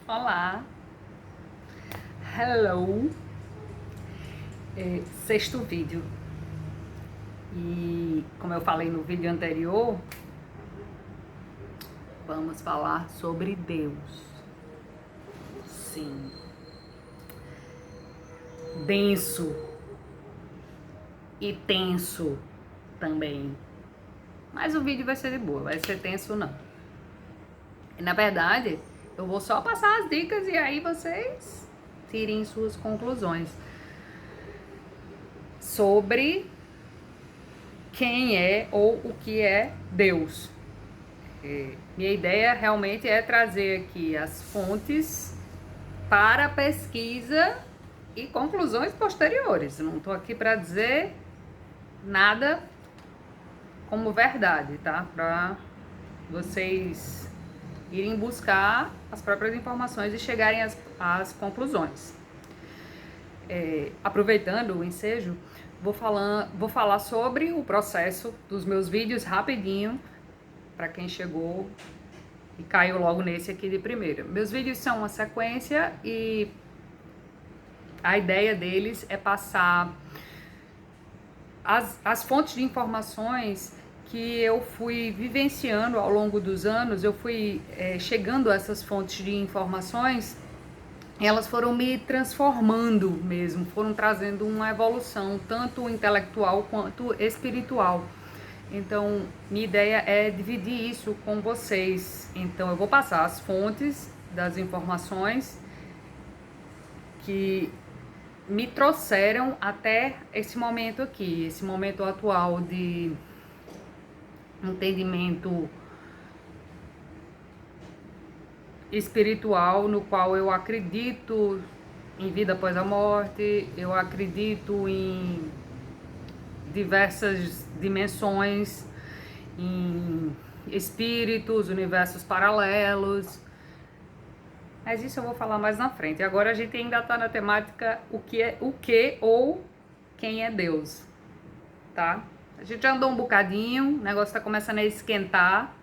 Olá, hello, sexto vídeo. E como eu falei no vídeo anterior, vamos falar sobre Deus. Sim, denso e tenso também. Mas o vídeo vai ser de boa, vai ser tenso não. E na verdade, eu vou só passar as dicas e aí vocês tirem suas conclusões sobre quem é ou o que é Deus. Minha ideia realmente é trazer aqui as fontes para pesquisa e conclusões posteriores. Não estou aqui para dizer nada como verdade, tá? Para vocês irem buscar as próprias informações e chegarem às conclusões. Aproveitando o ensejo, vou falar sobre o processo dos meus vídeos rapidinho, para quem chegou e caiu logo nesse aqui de primeira. Meus vídeos são uma sequência e a ideia deles é passar as fontes de informações que eu fui vivenciando ao longo dos anos. Eu fui chegando a essas fontes de informações, elas foram me transformando mesmo, foram trazendo uma evolução tanto intelectual quanto espiritual. Então, minha ideia é dividir isso com vocês. Então, eu vou passar as fontes das informações que me trouxeram até esse momento aqui, esse momento atual de entendimento espiritual, no qual eu acredito em vida após a morte, eu acredito em diversas dimensões, em espíritos, universos paralelos. Mas isso eu vou falar mais na frente. Agora a gente ainda está na temática o que ou quem é Deus, tá? A gente já andou um bocadinho, o negócio está começando a esquentar.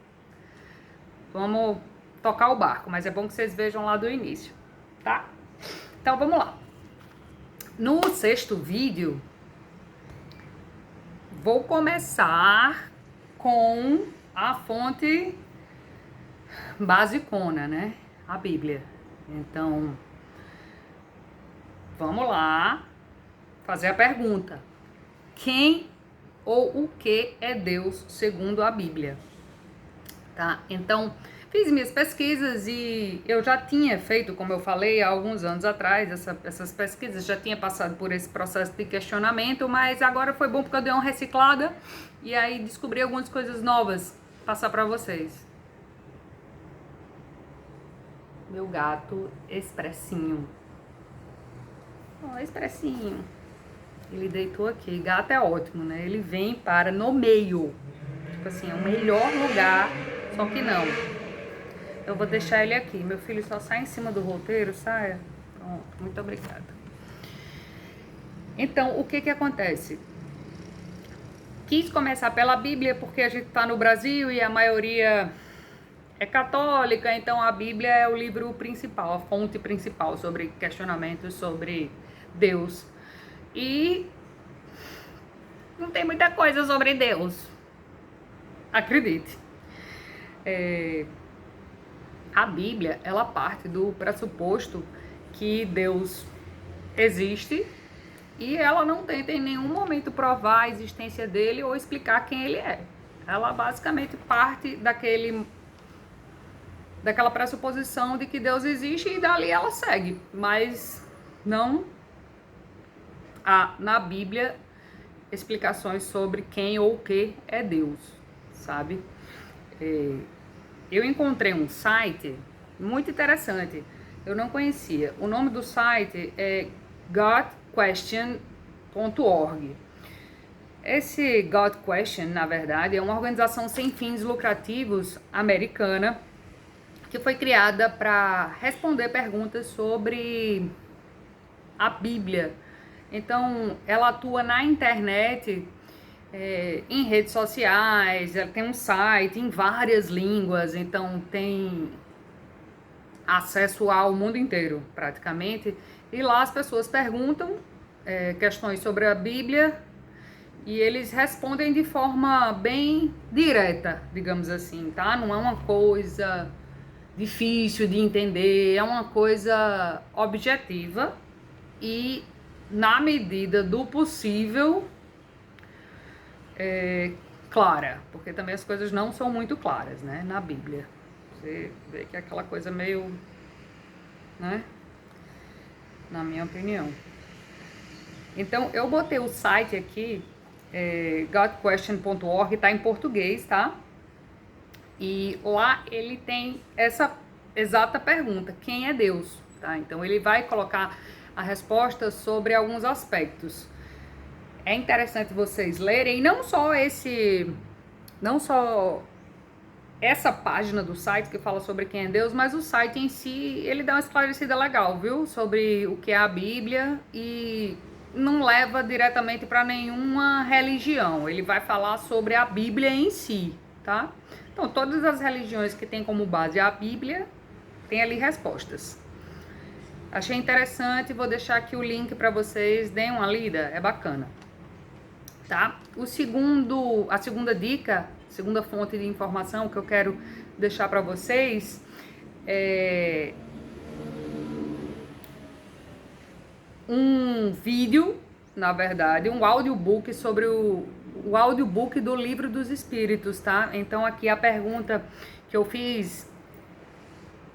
Vamos tocar o barco, mas é bom que vocês vejam lá do início, tá? Então vamos lá. No sexto vídeo, vou começar com a fonte basicona, né? A Bíblia. Então, vamos lá fazer a pergunta: quem ou o que é Deus segundo a Bíblia? Tá? Então, fiz minhas pesquisas e eu já tinha feito, como eu falei, há alguns anos atrás, essas pesquisas, já tinha passado por esse processo de questionamento, mas agora foi bom porque eu dei uma reciclada e aí descobri algumas coisas novas passar para vocês. Meu gato expressinho. Ó, expressinho. Ele deitou aqui. Gato é ótimo, né? Ele vem para no meio. Tipo assim, é o melhor lugar, só que não. Eu vou deixar ele aqui. Meu filho só sai em cima do roteiro, saia. Pronto, muito obrigada. Então, o que acontece? Quis começar pela Bíblia porque a gente tá no Brasil e a maioria é católica, então a Bíblia é o livro principal, a fonte principal sobre questionamentos sobre Deus. E não tem muita coisa sobre Deus, acredite. A Bíblia, ela parte do pressuposto que Deus existe e ela não tenta em nenhum momento provar a existência dele ou explicar quem ele é. Ela basicamente parte daquela pressuposição de que Deus existe e dali ela segue, mas não há na Bíblia explicações sobre quem ou o que é Deus, sabe? Eu encontrei um site muito interessante, eu não conhecia. O nome do site é godquestion.org. Esse God Question, na verdade, é uma organização sem fins lucrativos americana que foi criada para responder perguntas sobre a Bíblia. Então, ela atua na internet, em redes sociais, ela tem um site em várias línguas, então tem acesso ao mundo inteiro, praticamente. E lá as pessoas perguntam questões sobre a Bíblia e eles respondem de forma bem direta, digamos assim, tá? Não é uma coisa difícil de entender, é uma coisa objetiva e, na medida do possível, clara, porque também as coisas não são muito claras, né, na Bíblia. Você vê que é aquela coisa meio, né, na minha opinião. Então, eu botei o site aqui, godquestion.org, tá em português, tá? E lá ele tem essa exata pergunta, quem é Deus? Tá? Então, ele vai colocar a resposta sobre alguns aspectos. É interessante vocês lerem, não só essa página do site que fala sobre quem é Deus, mas o site em si, ele dá uma esclarecida legal, viu? Sobre o que é a Bíblia e não leva diretamente para nenhuma religião. Ele vai falar sobre a Bíblia em si, tá? Então, todas as religiões que têm como base a Bíblia, tem ali respostas. Achei interessante, vou deixar aqui o link para vocês, deem uma lida, é bacana. Tá? A segunda dica, segunda fonte de informação que eu quero deixar para vocês é um vídeo, na verdade, um audiobook sobre o audiobook do Livro dos Espíritos, tá? Então aqui a pergunta que eu fiz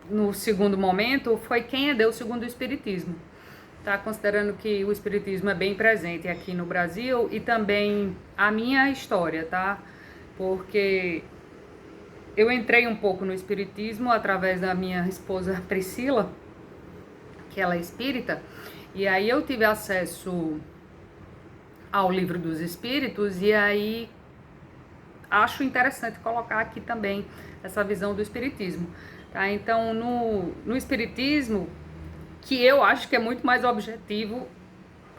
no segundo momento foi quem é Deus segundo o Espiritismo. Tá? Considerando que o Espiritismo é bem presente aqui no Brasil e também a minha história, tá? Porque eu entrei um pouco no Espiritismo através da minha esposa Priscila, que ela é espírita, e aí eu tive acesso ao Livro dos Espíritos e aí acho interessante colocar aqui também essa visão do Espiritismo. Tá? Então, no Espiritismo, que eu acho que é muito mais objetivo,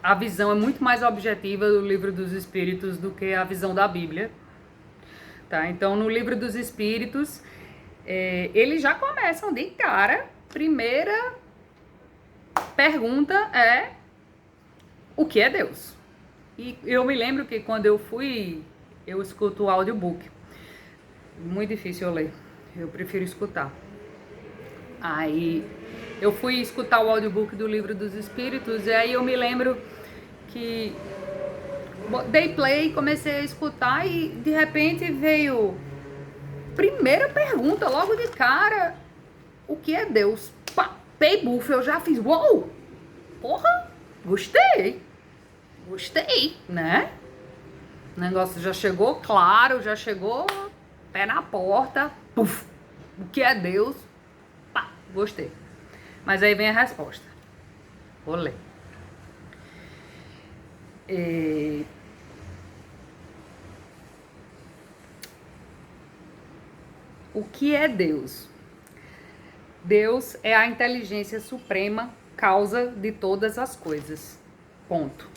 a visão é muito mais objetiva do Livro dos Espíritos do que a visão da Bíblia. Tá? Então, no Livro dos Espíritos, eles já começam de cara. Primeira pergunta é: o que é Deus? E eu me lembro que quando eu escuto o audiobook. Muito difícil eu ler, eu prefiro escutar. Aí eu fui escutar o audiobook do Livro dos Espíritos e aí eu me lembro que dei play, comecei a escutar e de repente veio primeira pergunta, logo de cara: o que é Deus? Pá, pei bufo, eu já fiz, uou, porra, gostei, né? O negócio já chegou claro, já chegou pé na porta, puf, o que é Deus? Pá, gostei. Mas aí vem a resposta. Vou ler. O que é Deus? Deus é a inteligência suprema, causa de todas as coisas. Ponto.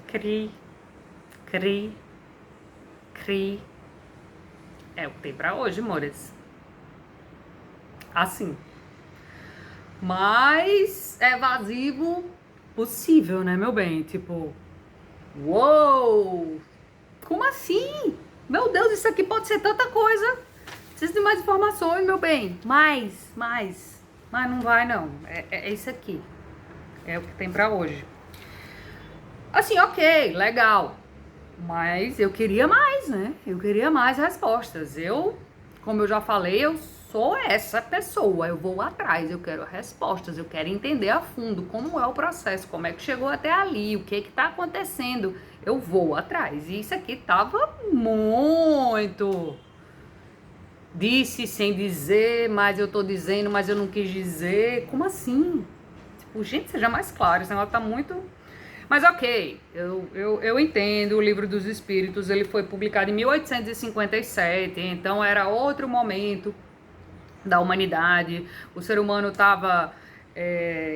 Cri, cri, cri. É o que tem pra hoje, amores. Assim. Mais evasivo possível, né, meu bem? Tipo, uou! Como assim? Meu Deus, isso aqui pode ser tanta coisa. Preciso de mais informações, meu bem. Mais. Mas não vai, não. É isso aqui. É o que tem pra hoje. Assim, ok, legal. Mas eu queria mais, né? Eu queria mais respostas. Como eu já falei, eu sou essa pessoa. Eu vou atrás, eu quero respostas, eu quero entender a fundo como é o processo, como é que chegou até ali, o que tá acontecendo. Eu vou atrás. E isso aqui tava muito... Disse sem dizer, mas eu tô dizendo, mas eu não quis dizer. Como assim? Tipo, gente, seja mais claro, esse negócio tá muito... Mas ok, eu entendo, o Livro dos Espíritos, ele foi publicado em 1857, então era outro momento da humanidade, o ser humano estava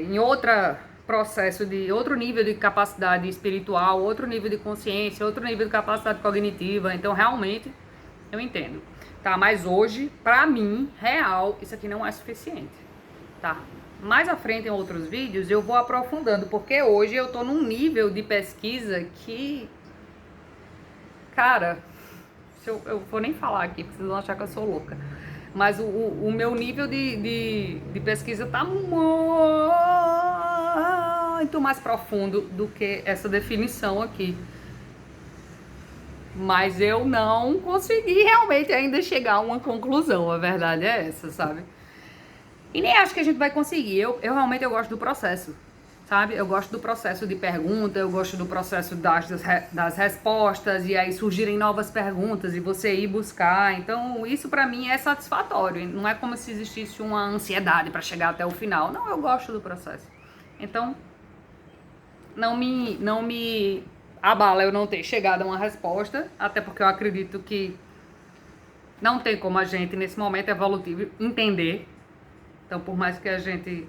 em outra processo de outro nível de capacidade espiritual, outro nível de consciência, outro nível de capacidade cognitiva. Então, realmente, eu entendo, tá? Mas hoje, pra mim, real, isso aqui não é suficiente, tá? Mais à frente, em outros vídeos, eu vou aprofundando, porque hoje eu tô num nível de pesquisa que, cara, eu vou nem falar aqui, porque vocês vão achar que eu sou louca. Mas o meu nível de pesquisa tá muito mais profundo do que essa definição aqui. Mas eu não consegui realmente ainda chegar a uma conclusão, a verdade é essa, sabe? E nem acho que a gente vai conseguir. Eu realmente gosto do processo, sabe? Eu gosto do processo de pergunta, eu gosto do processo das respostas, e aí surgirem novas perguntas e você ir buscar. Então, isso pra mim é satisfatório. Não é como se existisse uma ansiedade pra chegar até o final. Não, eu gosto do processo. Então, não me abala eu não ter chegado a uma resposta, até porque eu acredito que não tem como a gente, nesse momento evolutivo, entender. Então, por mais que a gente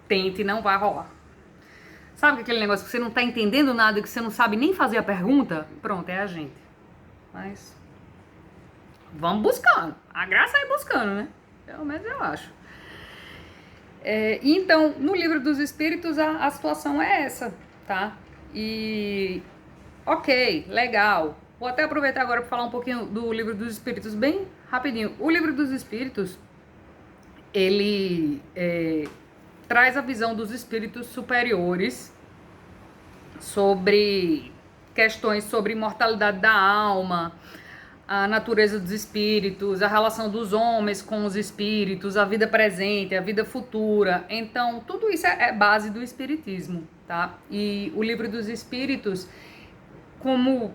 tente, não vai rolar. Sabe aquele negócio que você não tá entendendo nada, que você não sabe nem fazer a pergunta? Pronto, é a gente. Mas vamos buscando. A graça é ir buscando, né? Pelo menos eu acho. Então, no Livro dos Espíritos, a situação é essa, tá? E, ok, legal. Vou até aproveitar agora para falar um pouquinho do Livro dos Espíritos, bem rapidinho. O Livro dos Espíritos, ele traz a visão dos espíritos superiores sobre questões sobre imortalidade da alma, a natureza dos espíritos, a relação dos homens com os espíritos, a vida presente, a vida futura. Então, tudo isso é base do espiritismo, tá? E o Livro dos Espíritos, como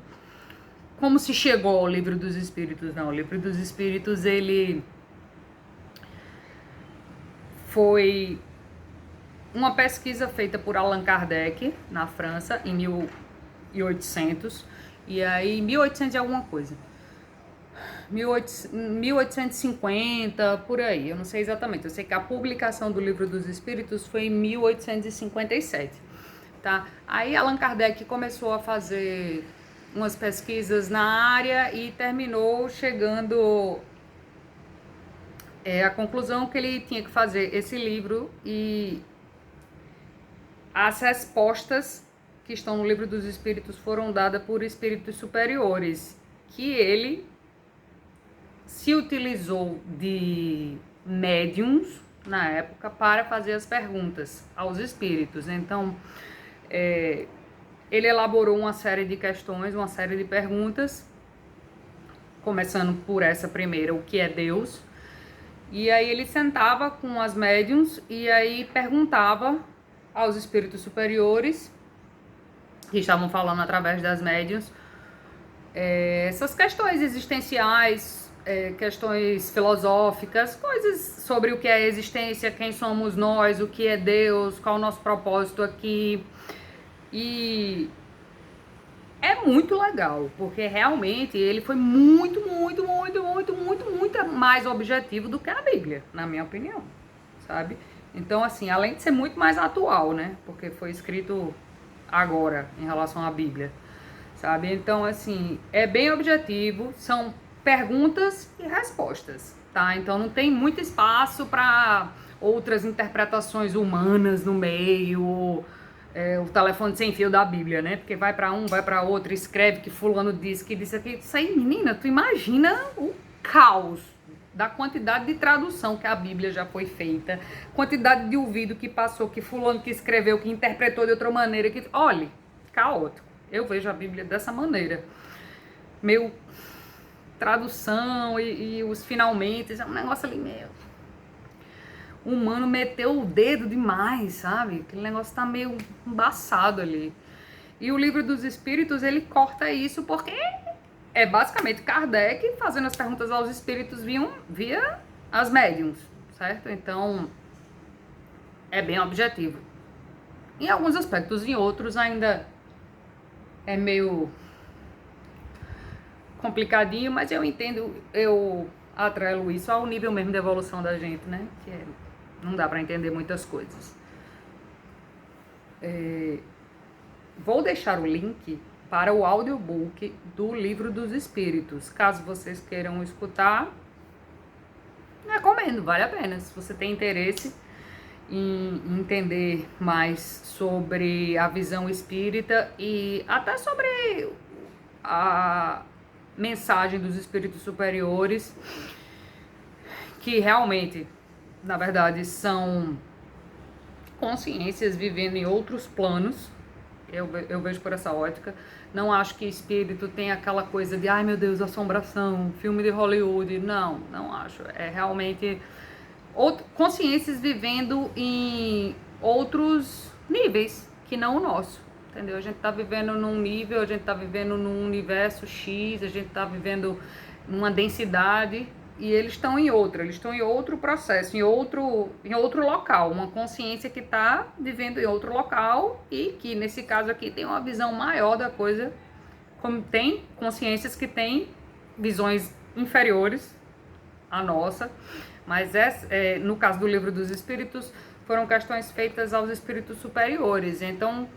se chegou ao Livro dos Espíritos? Não, o Livro dos Espíritos, ele foi uma pesquisa feita por Allan Kardec, na França, em 1800, e aí 1800 e alguma coisa. 1850, por aí, eu não sei exatamente. Eu sei que a publicação do Livro dos Espíritos foi em 1857, tá? Aí Allan Kardec começou a fazer umas pesquisas na área e terminou chegando à conclusão que ele tinha que fazer esse livro, e as respostas que estão no Livro dos Espíritos foram dadas por espíritos superiores, que ele se utilizou de médiums na época para fazer as perguntas aos espíritos. Então, ele elaborou uma série de questões, uma série de perguntas, começando por essa primeira, o que é Deus? E aí ele sentava com as médiums e aí perguntava aos espíritos superiores, que estavam falando através das médiums, essas questões existenciais, questões filosóficas, coisas sobre o que é a existência, quem somos nós, o que é Deus, qual é o nosso propósito aqui. E é muito legal, porque realmente ele foi muito mais objetivo do que a Bíblia, na minha opinião, sabe? Então, assim, além de ser muito mais atual, né? Porque foi escrito agora em relação à Bíblia, sabe? Então, assim, é bem objetivo, são perguntas e respostas, tá? Então não tem muito espaço para outras interpretações humanas no meio, o telefone sem fio da Bíblia, né? Porque vai para um, vai para outro, escreve que fulano disse, que disse aqui. Isso aí, menina, tu imagina o caos da quantidade de tradução que a Bíblia já foi feita, quantidade de ouvido que passou, que fulano que escreveu, que interpretou de outra maneira, que, olha, caótico. Eu vejo a Bíblia dessa maneira. Meu tradução e os finalmente, é um negócio ali meio... O humano meteu o dedo demais, sabe? Aquele negócio tá meio embaçado ali. E o Livro dos Espíritos, ele corta isso porque é basicamente Kardec fazendo as perguntas aos espíritos via as médiums, certo? Então, é bem objetivo. Em alguns aspectos, em outros ainda é meio complicadinho, mas eu entendo, eu atrelo isso ao nível mesmo de evolução da gente, né? Que não dá pra entender muitas coisas. Vou deixar o link para o audiobook do Livro dos Espíritos. Caso vocês queiram escutar, recomendo, vale a pena. Se você tem interesse em entender mais sobre a visão espírita e até sobre a mensagem dos espíritos superiores, que realmente, na verdade, são consciências vivendo em outros planos. Eu vejo por essa ótica. Não acho que espírito tem aquela coisa de, ai meu Deus, assombração, filme de Hollywood. Não acho. É realmente consciências vivendo em outros níveis que não o nosso, entendeu? A gente tá vivendo num nível, a gente tá vivendo num universo X, a gente tá vivendo numa densidade e eles estão em outro processo, em outro local, uma consciência que tá vivendo em outro local e que nesse caso aqui tem uma visão maior da coisa, como tem consciências que têm visões inferiores à nossa. Mas no caso do Livro dos Espíritos, foram questões feitas aos espíritos superiores. Então,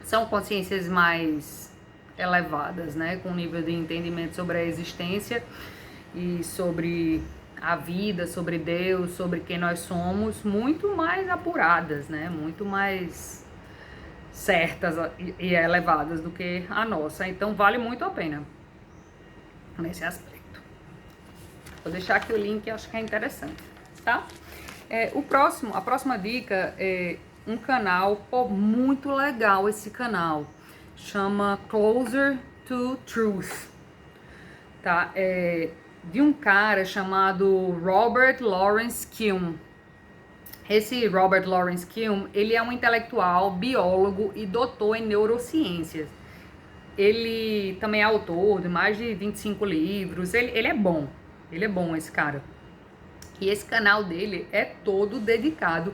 são consciências mais elevadas, né? Com nível de entendimento sobre a existência e sobre a vida, sobre Deus, sobre quem nós somos, muito mais apuradas, né? Muito mais certas e elevadas do que a nossa. Então, vale muito a pena nesse aspecto. Vou deixar aqui o link, acho que é interessante, tá? A próxima dica é um canal, muito legal esse canal. Chama Closer to Truth, tá? De um cara chamado Robert Lawrence Kuhn. Esse Robert Lawrence Kuhn, ele é um intelectual, biólogo e doutor em neurociências. Ele também é autor de mais de 25 livros, ele é bom. Ele é bom, esse cara. E esse canal dele é todo dedicado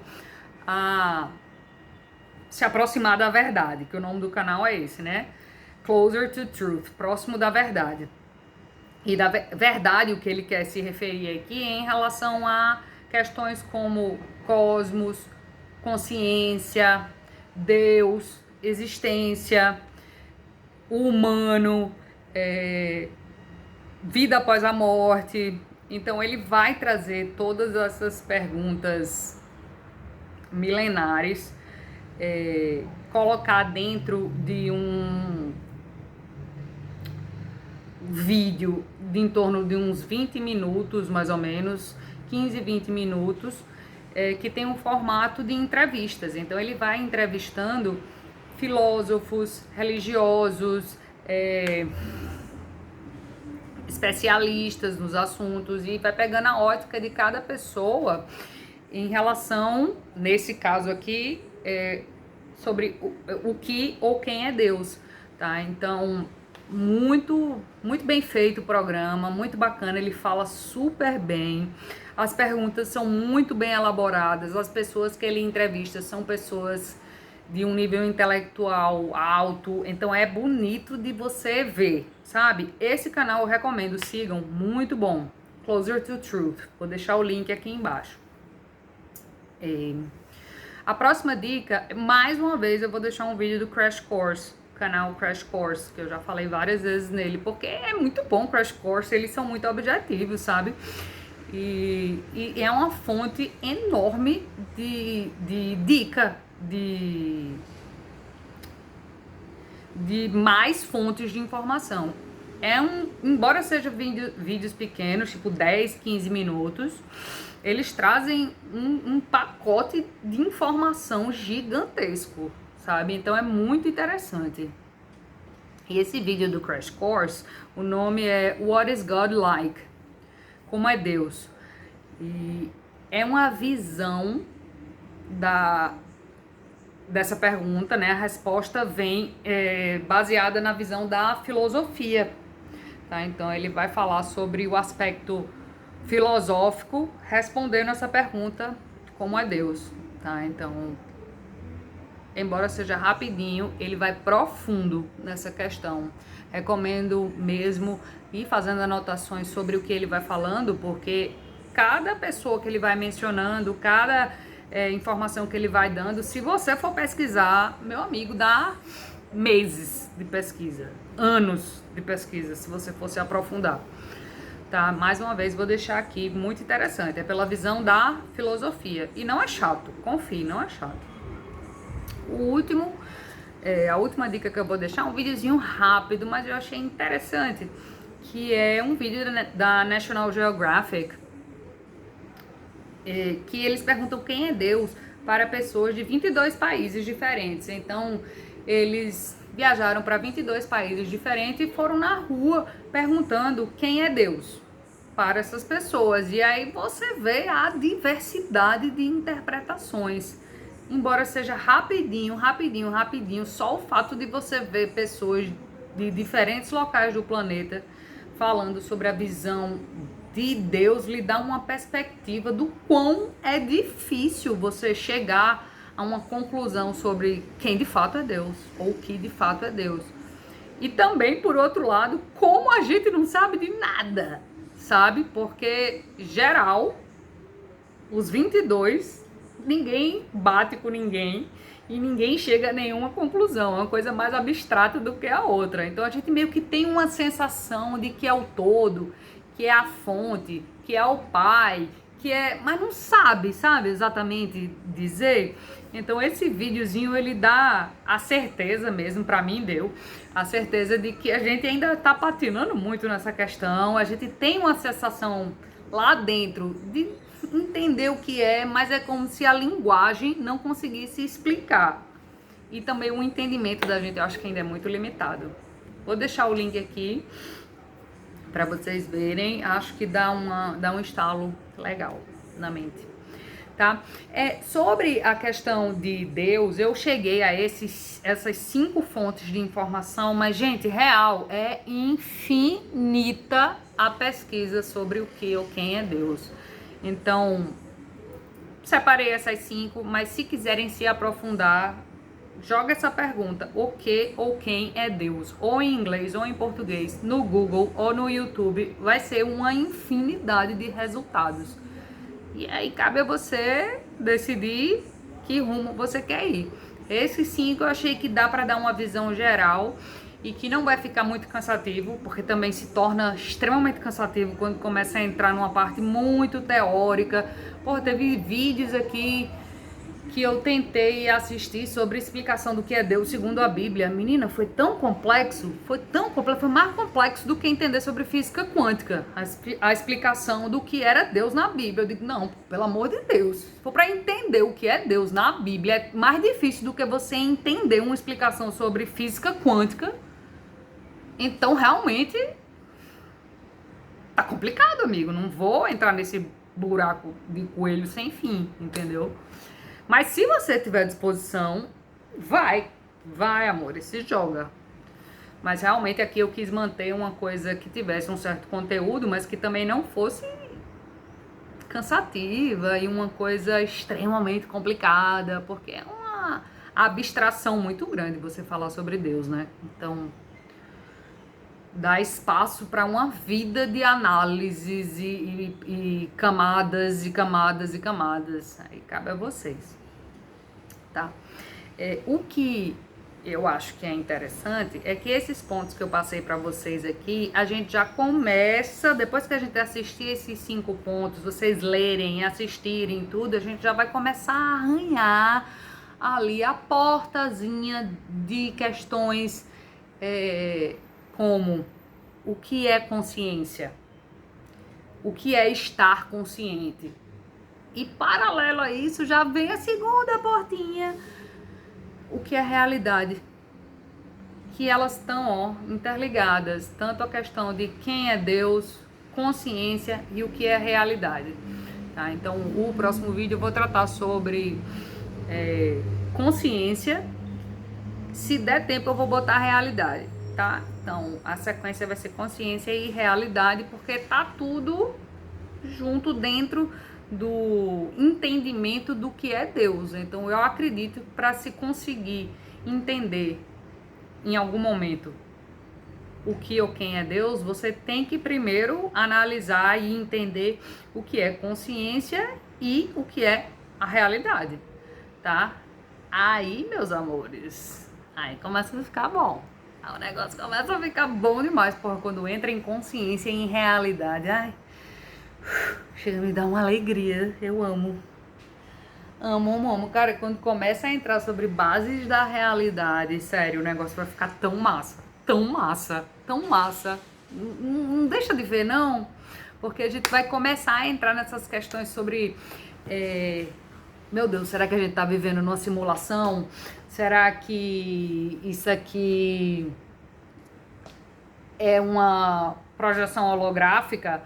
a se aproximar da verdade, que o nome do canal é esse, né? Closer to Truth, próximo da verdade. E da verdade, o que ele quer se referir aqui é em relação a questões como cosmos, consciência, Deus, existência, o humano, vida após a morte. Então ele vai trazer todas essas perguntas milenares, colocar dentro de um vídeo de em torno de uns 20 minutos, mais ou menos, 15, 20 minutos, que tem um formato de entrevistas. Então ele vai entrevistando filósofos, religiosos, especialistas nos assuntos e vai pegando a ótica de cada pessoa em relação, nesse caso aqui, sobre o que ou quem é Deus, tá? Então, muito bem feito o programa, muito bacana, ele fala super bem, as perguntas são muito bem elaboradas, as pessoas que ele entrevista são pessoas de um nível intelectual alto, então é bonito de você ver, sabe? Esse canal eu recomendo, sigam, muito bom. Closer to Truth, vou deixar o link aqui embaixo. A próxima dica, mais uma vez eu vou deixar um vídeo do Crash Course, canal Crash Course, que eu já falei várias vezes nele, porque é muito bom o Crash Course, eles são muito objetivos, sabe? E é uma fonte enorme de dica, de mais fontes de informação. Embora sejam vídeos pequenos, tipo 10, 15 minutos, eles trazem um pacote de informação gigantesco, sabe? Então é muito interessante. E esse vídeo do Crash Course, o nome é What is God Like? Como é Deus? E é uma visão dessa pergunta, né? A resposta vem baseada na visão da filosofia, tá? Então ele vai falar sobre o aspecto filosófico respondendo essa pergunta, como é Deus, tá? Então, embora seja rapidinho, ele vai profundo nessa questão. Recomendo mesmo ir fazendo anotações sobre o que ele vai falando, porque cada pessoa que ele vai mencionando, cada informação que ele vai dando. Se você for pesquisar, meu amigo, dá meses de pesquisa, anos de pesquisa, se você fosse aprofundar. Tá? Mais uma vez, vou deixar aqui, muito interessante, é pela visão da filosofia. E não é chato, confie, não é chato. A última dica que eu vou deixar é um videozinho rápido, mas eu achei interessante, que é um vídeo da National Geographic, que eles perguntam quem é Deus para pessoas de 22 países diferentes. Então, eles viajaram para 22 países diferentes e foram na rua perguntando quem é Deus para essas pessoas. E aí você vê a diversidade de interpretações. Embora seja rapidinho, só o fato de você ver pessoas de diferentes locais do planeta falando sobre a visão de Deus lhe dá uma perspectiva do quão é difícil você chegar a uma conclusão sobre quem de fato é Deus, ou o que de fato é Deus. E também, por outro lado, como a gente não sabe de nada, sabe? Porque, geral, os 22, ninguém bate com ninguém e ninguém chega a nenhuma conclusão. É uma coisa mais abstrata do que a outra. Então, a gente meio que tem uma sensação de que é o todo, que é a fonte, que é o pai, mas não sabe exatamente dizer. Então esse videozinho ele dá a certeza mesmo, pra mim deu, a certeza de que a gente ainda tá patinando muito nessa questão, a gente tem uma sensação lá dentro de entender o que é, mas é como se a linguagem não conseguisse explicar. E também o entendimento da gente eu acho que ainda é muito limitado. Vou deixar o link aqui para vocês verem, acho que dá um estalo legal na mente, tá? Sobre a questão de Deus, eu cheguei a essas 5 fontes de informação, mas, gente, real, é infinita a pesquisa sobre o que ou quem é Deus. Então, separei essas 5, mas se quiserem se aprofundar, joga essa pergunta, o que ou quem é Deus? Ou em inglês ou em português, no Google ou no YouTube, vai ser uma infinidade de resultados. E aí cabe a você decidir que rumo você quer ir. Esses 5 eu achei que dá para dar uma visão geral e que não vai ficar muito cansativo, porque também se torna extremamente cansativo quando começa a entrar numa parte muito teórica. Pô, teve vídeos aqui que eu tentei assistir sobre explicação do que é Deus segundo a Bíblia. Menina, foi mais complexo do que entender sobre física quântica, a explicação do que era Deus na Bíblia. Eu digo, não, pelo amor de Deus, se for para entender o que é Deus na Bíblia, é mais difícil do que você entender uma explicação sobre física quântica. Então, realmente, tá complicado, amigo. Não vou entrar nesse buraco de coelho sem fim, entendeu? Mas se você tiver disposição, vai, amor, e se joga. Mas realmente aqui eu quis manter uma coisa que tivesse um certo conteúdo, mas que também não fosse cansativa e uma coisa extremamente complicada, porque é uma abstração muito grande você falar sobre Deus, né? Então, dá espaço para uma vida de análises e camadas e camadas e camadas. Aí cabe a vocês, tá? O que eu acho que é interessante é que esses pontos que eu passei para vocês aqui, a gente já começa, depois que a gente assistir esses 5 pontos, vocês lerem, assistirem tudo, a gente já vai começar a arranhar ali a portazinha de questões como o que é consciência, o que é estar consciente. E paralelo a isso já vem a segunda portinha, o que é realidade. Que elas estão interligadas, tanto a questão de quem é Deus, consciência e o que é realidade. Tá? Então o próximo vídeo eu vou tratar sobre consciência. Se der tempo eu vou botar realidade, tá? Então a sequência vai ser consciência e realidade, porque tá tudo junto dentro do entendimento do que é Deus. Então eu acredito que para se conseguir entender em algum momento o que ou quem é Deus, você tem que primeiro analisar e entender o que é consciência e o que é a realidade, tá? Aí, meus amores, aí começa a ficar bom. Aí o negócio começa a ficar bom demais, porra, quando entra em consciência e em realidade. Ai, chega a me dar uma alegria, eu amo. Amo, amo, amo. Cara, quando começa a entrar sobre bases da realidade, sério, o negócio vai ficar tão massa, tão massa, tão massa. Não deixa de ver, não, porque a gente vai começar a entrar nessas questões sobre. Meu Deus, será que a gente tá vivendo numa simulação? Será que isso aqui é uma projeção holográfica?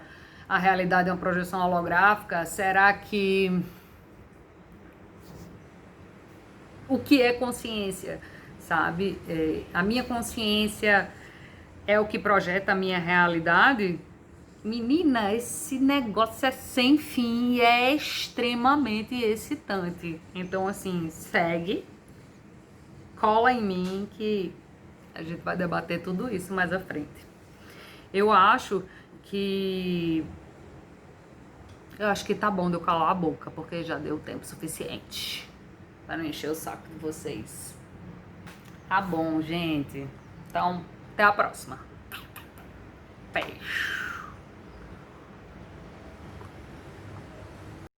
A realidade é uma projeção holográfica? Será que o que é consciência, sabe? A minha consciência é o que projeta a minha realidade. Menina, esse negócio é sem fim e é extremamente excitante. Então, assim, segue, cola em mim que a gente vai debater tudo isso mais à frente. Eu acho que... Eu acho que tá bom de eu calar a boca, porque já deu tempo suficiente para não encher o saco de vocês. Tá bom, gente. Então, até a próxima. Beijo.